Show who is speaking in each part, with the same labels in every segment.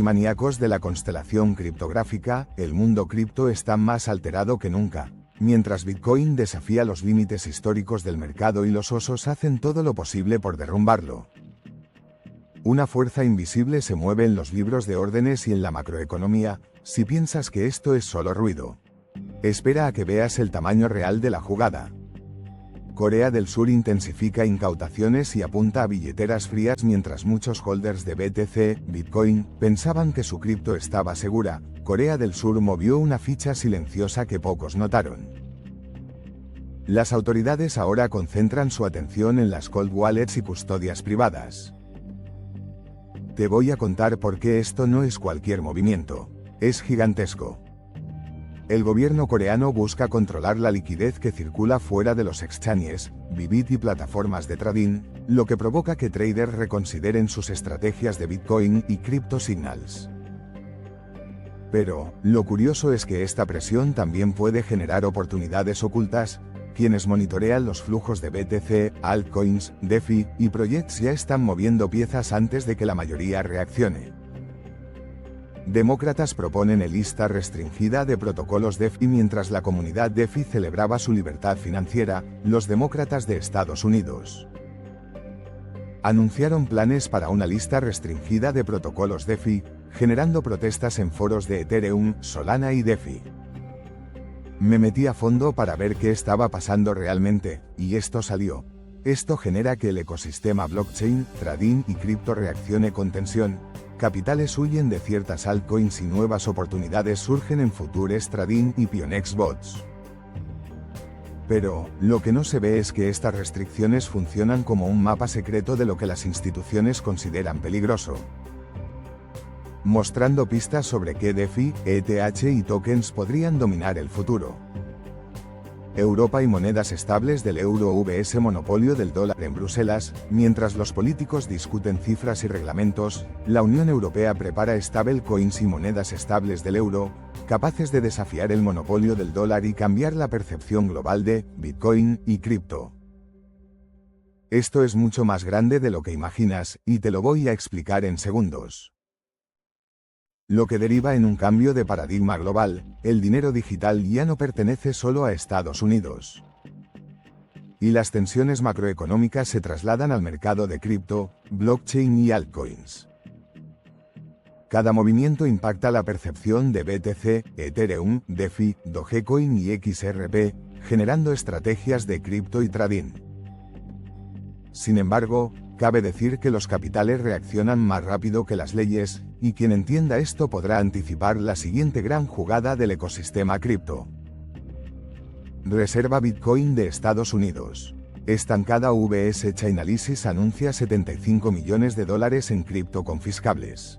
Speaker 1: Satoshi maníacos de la constelación criptográfica, el mundo cripto está más alterado que nunca. Mientras Bitcoin desafía los límites históricos del mercado y los osos hacen todo lo posible por derrumbarlo. Una fuerza invisible se mueve en los libros de órdenes y en la macroeconomía. Si piensas que esto es solo ruido, espera a que veas el tamaño real de la jugada. Corea del Sur intensifica incautaciones y apunta a billeteras frías mientras muchos holders de BTC, Bitcoin, pensaban que su cripto estaba segura. Corea del Sur movió una ficha silenciosa que pocos notaron. Las autoridades ahora concentran su atención en las cold wallets y custodias privadas. Te voy a contar por qué esto no es cualquier movimiento. Es gigantesco. El gobierno coreano busca controlar la liquidez que circula fuera de los exchanges, Bybit y plataformas de trading, lo que provoca que traders reconsideren sus estrategias de Bitcoin y Crypto Signals. Pero, lo curioso es que esta presión también puede generar oportunidades ocultas. Quienes monitorean los flujos de BTC, altcoins, DeFi y projects ya están moviendo piezas antes de que la mayoría reaccione. Demócratas proponen el lista restringida de protocolos DeFi mientras la comunidad DeFi celebraba su libertad financiera. Los demócratas de Estados Unidos anunciaron planes para una lista restringida de protocolos DeFi, generando protestas en foros de Ethereum, Solana y DeFi. Me metí a fondo para ver qué estaba pasando realmente, y esto salió. Esto genera que el ecosistema blockchain, trading y cripto reaccione con tensión. Capitales huyen de ciertas altcoins y nuevas oportunidades surgen en Futures Trading y Pionex Bots. Pero, lo que no se ve es que estas restricciones funcionan como un mapa secreto de lo que las instituciones consideran peligroso, mostrando pistas sobre qué DeFi, ETH y tokens podrían dominar el futuro. Europa y monedas estables del euro vs monopolio del dólar en Bruselas. Mientras los políticos discuten cifras y reglamentos, la Unión Europea prepara stablecoins y monedas estables del euro, capaces de desafiar el monopolio del dólar y cambiar la percepción global de Bitcoin y cripto. Esto es mucho más grande de lo que imaginas, y te lo voy a explicar en segundos. Lo que deriva en un cambio de paradigma global. El dinero digital ya no pertenece solo a Estados Unidos. Y las tensiones macroeconómicas se trasladan al mercado de cripto, blockchain y altcoins. Cada movimiento impacta la percepción de BTC, Ethereum, DeFi, Dogecoin y XRP, generando estrategias de cripto y trading. Sin embargo, cabe decir que los capitales reaccionan más rápido que las leyes, y quien entienda esto podrá anticipar la siguiente gran jugada del ecosistema cripto. Reserva Bitcoin de Estados Unidos. Estancada vs Chainalysis anuncia $75 millones en cripto confiscables.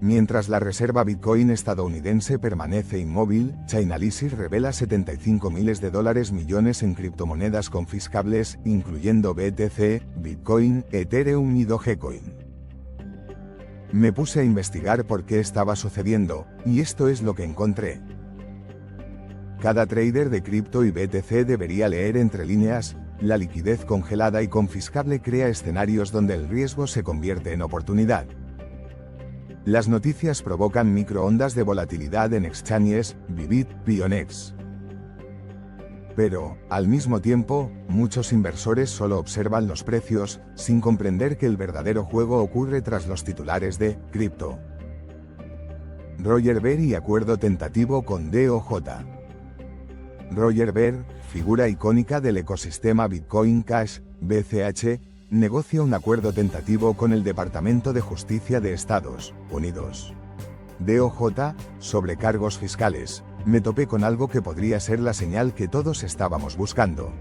Speaker 1: Mientras la reserva Bitcoin estadounidense permanece inmóvil, Chainalysis revela $75 millones en criptomonedas confiscables, incluyendo BTC, Bitcoin, Ethereum y Dogecoin. Me puse a investigar por qué estaba sucediendo, y esto es lo que encontré. Cada trader de cripto y BTC debería leer entre líneas. La liquidez congelada y confiscable crea escenarios donde el riesgo se convierte en oportunidad. Las noticias provocan microondas de volatilidad en exchanges, Bybit, Pionex. Pero, al mismo tiempo, muchos inversores solo observan los precios, sin comprender que el verdadero juego ocurre tras los titulares de cripto. Roger Ver y acuerdo tentativo con DOJ. Roger Ver, figura icónica del ecosistema Bitcoin Cash, BCH, negocia un acuerdo tentativo con el Departamento de Justicia de Estados Unidos. DOJ, sobre cargos fiscales. Me topé con algo que podría ser la señal que todos estábamos buscando.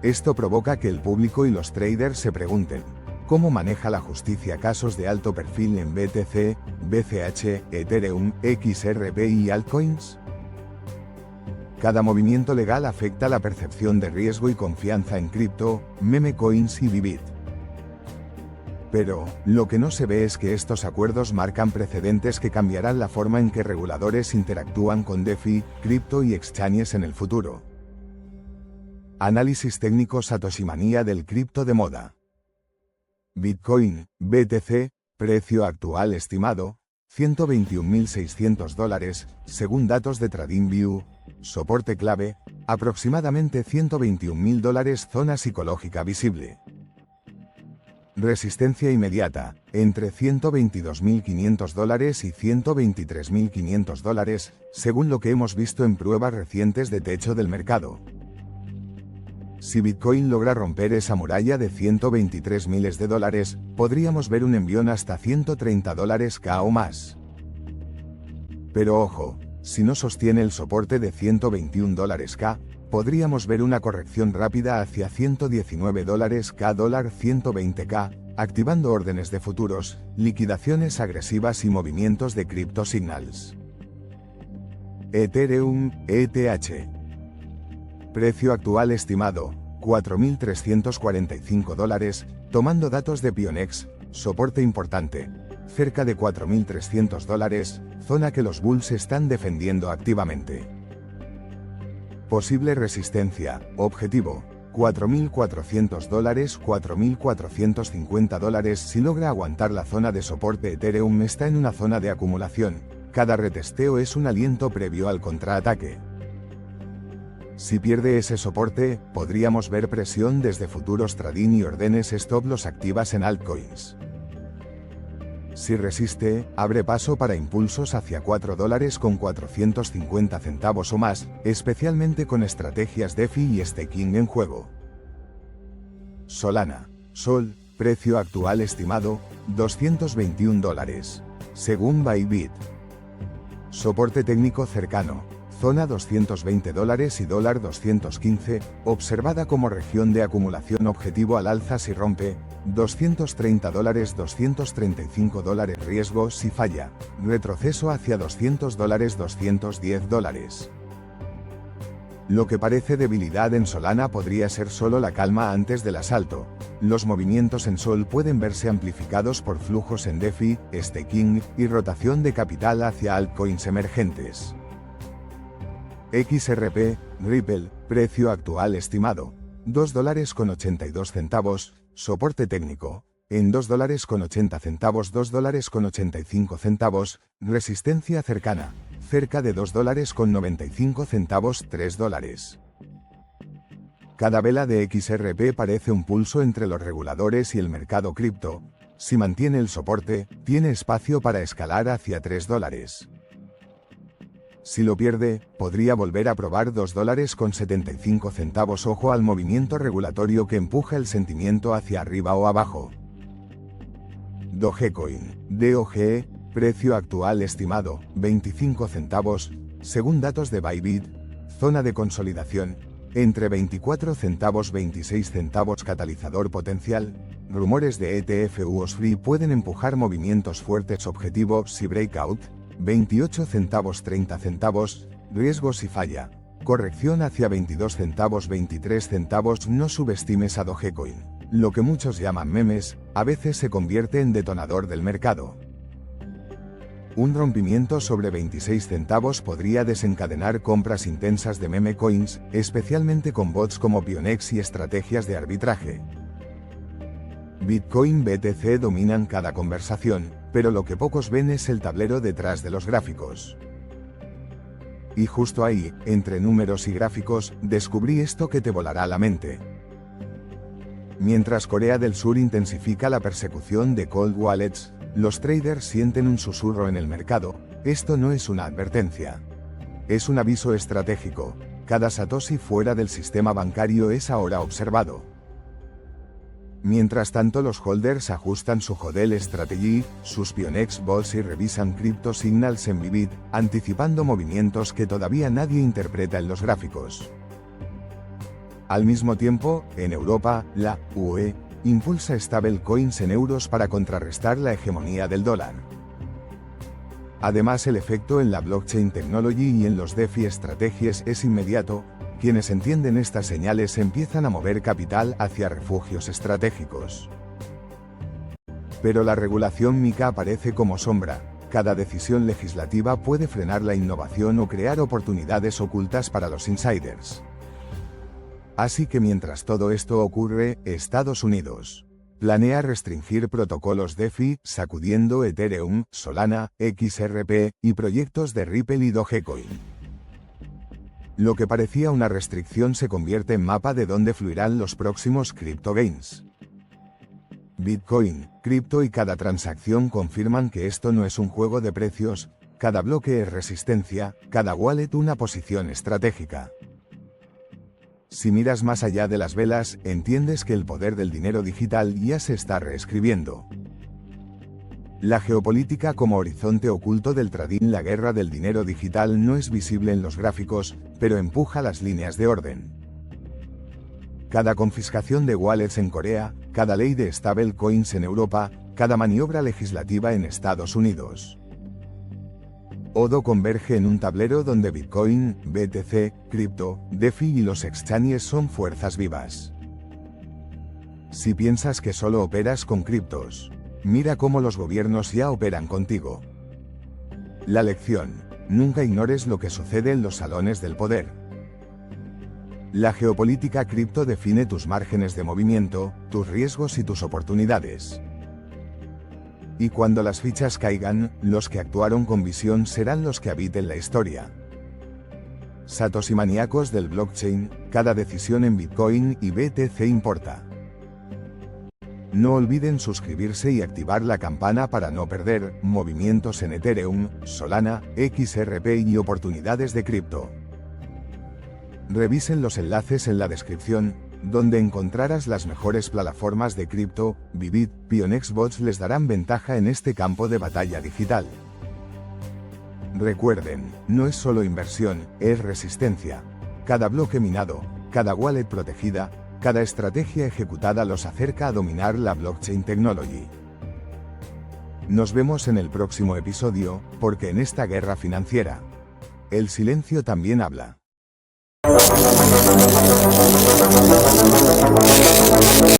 Speaker 1: Esto provoca que el público y los traders se pregunten: ¿cómo maneja la justicia casos de alto perfil en BTC, BCH, Ethereum, XRP y altcoins? Cada movimiento legal afecta la percepción de riesgo y confianza en cripto, meme coins y Bybit. Pero, lo que no se ve es que estos acuerdos marcan precedentes que cambiarán la forma en que reguladores interactúan con DeFi, cripto y exchanges en el futuro. Análisis técnico Satoshi manía del cripto de moda. Bitcoin, BTC, Precio actual estimado, $121.600, según datos de TradingView. Soporte clave, aproximadamente $121.000, zona psicológica visible. Resistencia inmediata, entre $122.500 y $123.500, según lo que hemos visto en pruebas recientes de techo del mercado. Si Bitcoin logra romper esa muralla de $123.000, podríamos ver un envión hasta $130K o más. Pero ojo, si no sostiene el soporte de $121K, podríamos ver una corrección rápida hacia $119K, $120K, activando órdenes de futuros, liquidaciones agresivas y movimientos de crypto signals. Ethereum, ETH. Precio actual estimado, $4.345, tomando datos de Pionex. Soporte importante, cerca de $4.300, zona que los bulls están defendiendo activamente. Posible resistencia, objetivo, $4.400, $4.450. Si logra aguantar la zona de soporte, Ethereum está en una zona de acumulación. Cada retesteo es un aliento previo al contraataque. Si pierde ese soporte, podríamos ver presión desde futuros trading y órdenes stop loss activas en altcoins. Si resiste, abre paso para impulsos hacia $4.450 o más, especialmente con estrategias DeFi y staking en juego. Solana. Sol, precio actual estimado, $221, según Bybit. Soporte técnico cercano, zona $220 y $215, observada como región de acumulación. Objetivo al alza si rompe, $230, $235. Riesgo si falla, retroceso hacia $200, $210. Lo que parece debilidad en Solana podría ser solo la calma antes del asalto. Los movimientos en Sol pueden verse amplificados por flujos en DeFi, staking y rotación de capital hacia altcoins emergentes. XRP, Ripple, precio actual estimado, $2.82, soporte técnico, en $2.80, $2.85, resistencia cercana, cerca de $2.95, $3. Cada vela de XRP parece un pulso entre los reguladores y el mercado cripto. Si mantiene el soporte, tiene espacio para escalar hacia $3. Si lo pierde, podría volver a probar $2.75. Ojo al movimiento regulatorio que empuja el sentimiento hacia arriba o abajo. Dogecoin, DOGE, precio actual estimado, 25 centavos, según datos de Bybit. Zona de consolidación, entre 24 centavos 26 centavos. Catalizador potencial, rumores de ETF US Free pueden empujar movimientos fuertes. Objetivo si breakout, 28 centavos 30 centavos, riesgo si falla, corrección hacia 22 centavos 23 centavos. No subestimes a Dogecoin, lo que muchos llaman memes, a veces se convierte en detonador del mercado. Un rompimiento sobre 26 centavos podría desencadenar compras intensas de meme coins, especialmente con bots como Pionex y estrategias de arbitraje. Bitcoin BTC dominan cada conversación, pero lo que pocos ven es el tablero detrás de los gráficos. Y justo ahí, entre números y gráficos, descubrí esto que te volará la mente. Mientras Corea del Sur intensifica la persecución de cold wallets, los traders sienten un susurro en el mercado. Esto no es una advertencia. Es un aviso estratégico. Cada satoshi fuera del sistema bancario es ahora observado. Mientras tanto, los holders ajustan su HODL strategy, sus Pionex bots y revisan crypto signals en Bybit, anticipando movimientos que todavía nadie interpreta en los gráficos. Al mismo tiempo, en Europa, la UE impulsa stablecoins en euros para contrarrestar la hegemonía del dólar. Además, el efecto en la blockchain technology y en los DeFi strategies es inmediato. Quienes entienden estas señales empiezan a mover capital hacia refugios estratégicos. Pero la regulación MiCA aparece como sombra. Cada decisión legislativa puede frenar la innovación o crear oportunidades ocultas para los insiders. Así que mientras todo esto ocurre, Estados Unidos. Planea restringir protocolos DeFi, sacudiendo Ethereum, Solana, XRP, y proyectos de Ripple y Dogecoin. Lo que parecía una restricción se convierte en mapa de dónde fluirán los próximos CryptoGains. Bitcoin, cripto y cada transacción confirman que esto no es un juego de precios, cada bloque es resistencia, cada wallet una posición estratégica. Si miras más allá de las velas, entiendes que el poder del dinero digital ya se está reescribiendo. La geopolítica como horizonte oculto del trading. La guerra del dinero digital no es visible en los gráficos, pero empuja las líneas de orden. Cada confiscación de wallets en Corea, cada ley de stablecoins en Europa, cada maniobra legislativa en Estados Unidos. Todo converge en un tablero donde Bitcoin, BTC, cripto, DeFi y los exchanges son fuerzas vivas. Si piensas que solo operas con criptos, mira cómo los gobiernos ya operan contigo. La lección: nunca ignores lo que sucede en los salones del poder. La geopolítica cripto define tus márgenes de movimiento, tus riesgos y tus oportunidades. Y cuando las fichas caigan, los que actuaron con visión serán los que habiten la historia. Satoshi maníacos del blockchain, cada decisión en Bitcoin y BTC importa. No olviden suscribirse y activar la campana para no perder movimientos en Ethereum, Solana, XRP y oportunidades de cripto. Revisen los enlaces en la descripción, donde encontrarás las mejores plataformas de cripto. Bybit, PionexBots les darán ventaja en este campo de batalla digital. Recuerden, no es solo inversión, es resistencia. Cada bloque minado, cada wallet protegida, cada estrategia ejecutada los acerca a dominar la blockchain technology. Nos vemos en el próximo episodio, porque en esta guerra financiera, el silencio también habla.